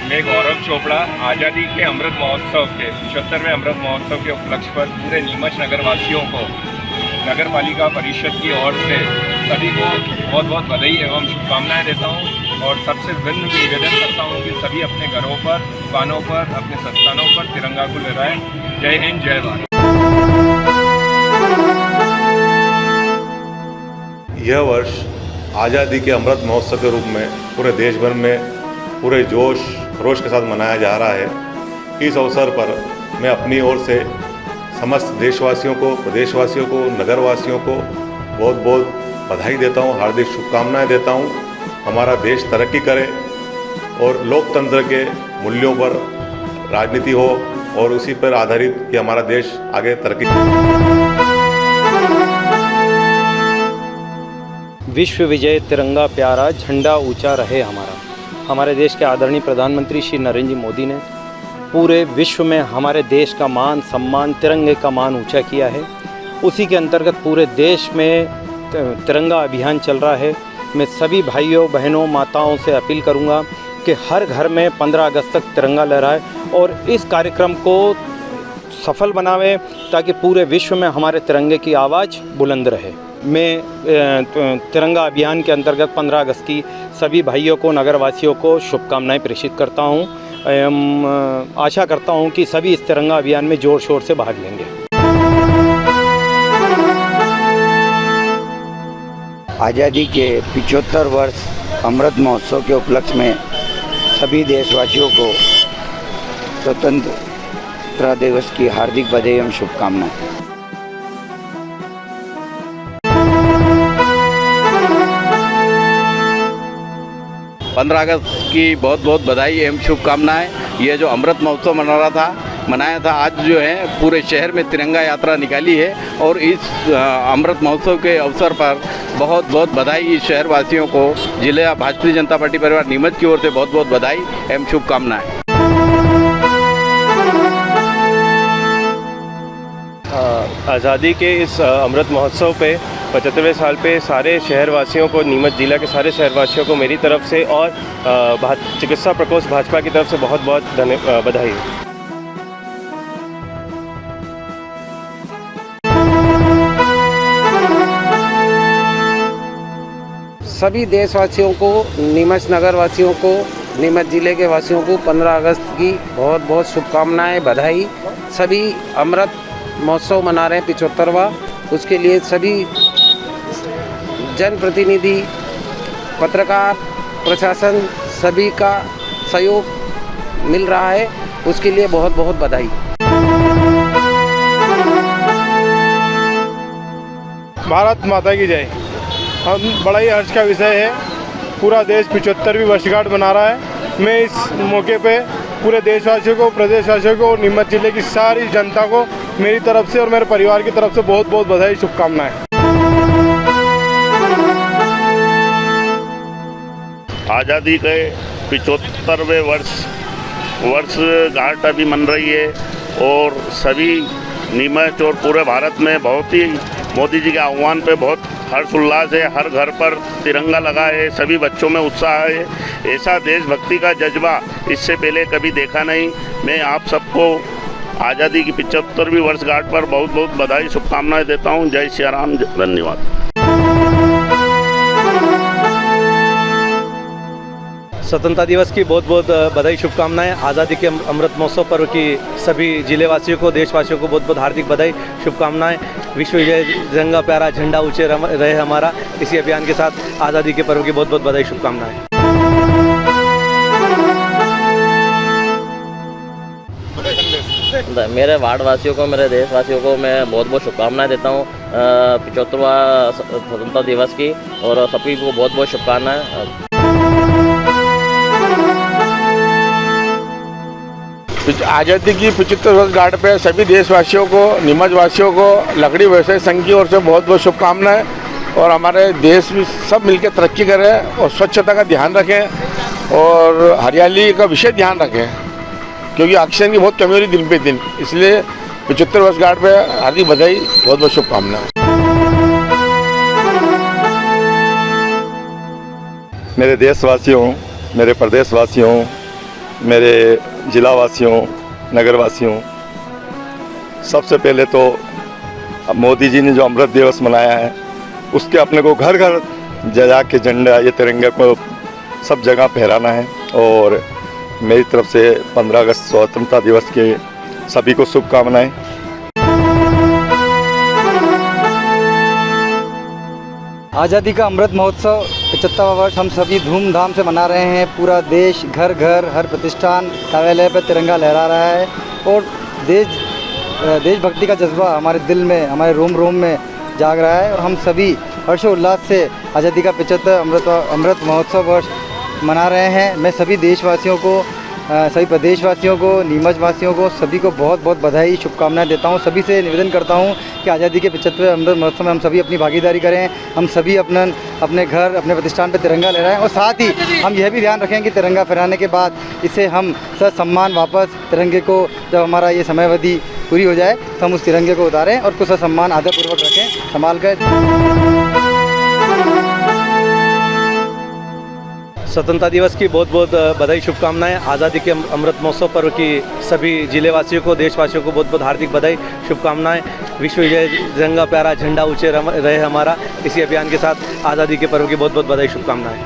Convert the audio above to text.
मैं गौरव चोपड़ा आज़ादी के अमृत महोत्सव के 75वें अमृत महोत्सव के उपलक्ष्य पर पूरे नीमच नगर वासियों को नगर पालिका परिषद की ओर से सभी को बहुत बहुत बधाई एवं शुभकामनाएं देता हूं और सबसे विनम्र निवेदन करता हूं कि सभी अपने घरों पर, दुकानों पर, अपने संस्थानों पर तिरंगा को लहराएं। जय हिंद, जय भारत। यह वर्ष आज़ादी के अमृत महोत्सव के रूप में पूरे देश भर में पूरे जोश खरोश के साथ मनाया जा रहा है। इस अवसर पर मैं अपनी ओर से समस्त देशवासियों को, प्रदेशवासियों को, नगरवासियों को बहुत बहुत बधाई देता हूँ, हार्दिक शुभकामनाएं देता हूँ। हमारा देश तरक्की करे और लोकतंत्र के मूल्यों पर राजनीति हो और उसी पर आधारित कि हमारा देश आगे तरक्की करे। विश्व विजय तिरंगा प्यारा, झंडा ऊंचा रहे हमारा। हमारे देश के आदरणीय प्रधानमंत्री श्री नरेंद्र जी मोदी ने पूरे विश्व में हमारे देश का मान सम्मान, तिरंगे का मान ऊंचा किया है। उसी के अंतर्गत पूरे देश में तिरंगा अभियान चल रहा है। मैं सभी भाइयों बहनों माताओं से अपील करूंगा कि हर घर में 15 अगस्त तक तिरंगा लहराए और इस कार्यक्रम को सफल बनावे ताकि पूरे विश्व में हमारे तिरंगे की आवाज़ बुलंद रहे। मैं तिरंगा अभियान के अंतर्गत 15 अगस्त की सभी भाइयों को, नगरवासियों को शुभकामनाएं प्रेषित करता हूं। आशा करता हूं कि सभी इस तिरंगा अभियान में जोर शोर से भाग लेंगे। आज़ादी के 75 वर्ष अमृत महोत्सव के उपलक्ष्य में सभी देशवासियों को स्वतंत्रता दिवस की हार्दिक बधाई एवं शुभकामनाएं। 15 अगस्त की बहुत बहुत बधाई एवं शुभकामनाएं। ये जो अमृत महोत्सव मनाया था, आज जो है पूरे शहर में तिरंगा यात्रा निकाली है और इस अमृत महोत्सव के अवसर पर बहुत बहुत बधाई शहरवासियों को, जिला भारतीय जनता पार्टी परिवार नीमच की ओर से बहुत बहुत बधाई एवं शुभकामनाएं। आज़ादी के इस अमृत महोत्सव पे 75वें साल पे सारे शहरवासियों को, नीमच जिला के सारे शहरवासियों को मेरी तरफ से और चिकित्सा प्रकोष्ठ भाजपा की तरफ से बहुत बहुत बधाई। सभी देशवासियों को, नीमच नगर वासियों को, नीमच जिले के वासियों को 15 अगस्त की बहुत बहुत शुभकामनाएं, बधाई। सभी अमृत महोत्सव मना रहे हैं 75वां, उसके लिए सभी जनप्रतिनिधि, पत्रकार, प्रशासन सभी का सहयोग मिल रहा है, उसके लिए बहुत बहुत बधाई। भारत माता की जय। हम बड़ा ही हर्ष का विषय है, पूरा देश 75वीं वर्षगांठ मना रहा है। मैं इस मौके पे पूरे देशवासियों को, प्रदेशवासियों को और नीमच जिले की सारी जनता को मेरी तरफ से और मेरे परिवार की तरफ से बहुत बहुत बधाई, शुभकामनाएं। आज़ादी के 75वें वर्षगांठ अभी मन रही है और सभी नीमच और पूरे भारत में बहुत ही मोदी जी के आह्वान पे बहुत हर्ष उल्लास है। हर घर पर तिरंगा लगा है, सभी बच्चों में उत्साह है। ऐसा देशभक्ति का जज्बा इससे पहले कभी देखा नहीं। मैं आप सबको आज़ादी की 75वीं वर्षगांठ पर बहुत बहुत बधाई, शुभकामनाएं देता हूं। जय श्री राम, धन्यवाद। स्वतंत्रता दिवस की बहुत बहुत बधाई, शुभकामनाएं। आज़ादी के अमृत महोत्सव पर्व की सभी जिलेवासियों को, देशवासियों को बहुत बहुत हार्दिक बधाई, शुभकामनाएं। विश्व विजय तिरंगा प्यारा, झंडा ऊंचे रहे हमारा। इसी अभियान के साथ आज़ादी के पर्व की बहुत बहुत बधाई, शुभकामनाएं। मेरे वार्ड वासियों को, मेरे देशवासियों को मैं बहुत बहुत शुभकामनाएं देता हूँ 75वां स्वतंत्रता दिवस की, और सभी को बहुत बहुत शुभकामनाएं। आज़ादी की 75 वर्षगांठ पे सभी देशवासियों को, नीमच वासियों को लकड़ी व्यवसाय संघ की ओर से बहुत बहुत शुभकामनाएं। और हमारे देश में सब मिलकर तरक्की करें और स्वच्छता का ध्यान रखें और हरियाली का विशेष ध्यान रखें, क्योंकि ऑक्सीजन की बहुत कमी हो रही दिन पे दिन। इसलिए 75 वर्षगांठ पे हार्दिक बधाई, बहुत बहुत शुभकामनाएं। मेरे देशवासियों, मेरे प्रदेशवासियों, मेरे जिलावासियों, नगरवासियों, सबसे पहले तो मोदी जी ने जो अमृत दिवस मनाया है उसके अपने को घर घर जा के झंडा ये तिरंगे को सब जगह फहराना है। और मेरी तरफ से 15 अगस्त स्वतंत्रता दिवस के सभी को शुभकामनाएं। आज़ादी का अमृत महोत्सव 75वां वर्ष हम सभी धूमधाम से मना रहे हैं। पूरा देश घर घर हर प्रतिष्ठान कार्यालय पर तिरंगा लहरा रहा है और देशभक्ति का जज्बा हमारे दिल में, हमारे रोम रोम में जाग रहा है। और हम सभी हर्षोल्लास से आज़ादी का 75 अमृत महोत्सव वर्ष मना रहे हैं। मैं सभी देशवासियों को, सभी प्रदेशवासियों को, नीमच वासियों को, सभी को बहुत बहुत बधाई, शुभकामनाएं देता हूं। सभी से निवेदन करता हूं कि आज़ादी के 75वें अमृत महोत्सव में हम सभी अपनी भागीदारी करें। हम सभी अपने घर, अपने प्रतिष्ठान पर तिरंगा लहराएं और साथ ही हम यह भी ध्यान रखें कि तिरंगा फहराने के बाद इसे हम ससम्मान वापस तिरंगे को, जब हमारा ये समयावधि पूरी हो जाए तो हम उस तिरंगे को उतारें और कुछ सम्मान आदरपूर्वक रखें, संभाल कर। स्वतंत्रता दिवस की बहुत बहुत बधाई, शुभकामनाएं। आज़ादी के अमृत महोत्सव पर्व की सभी जिलेवासियों को, देशवासियों को बहुत बहुत हार्दिक बधाई, शुभकामनाएं। विश्व विजय तिरंगा प्यारा झंडा ऊंचे रहे हमारा, इसी अभियान के साथ आज़ादी के पर्व की बहुत बहुत बधाई, शुभकामनाएं।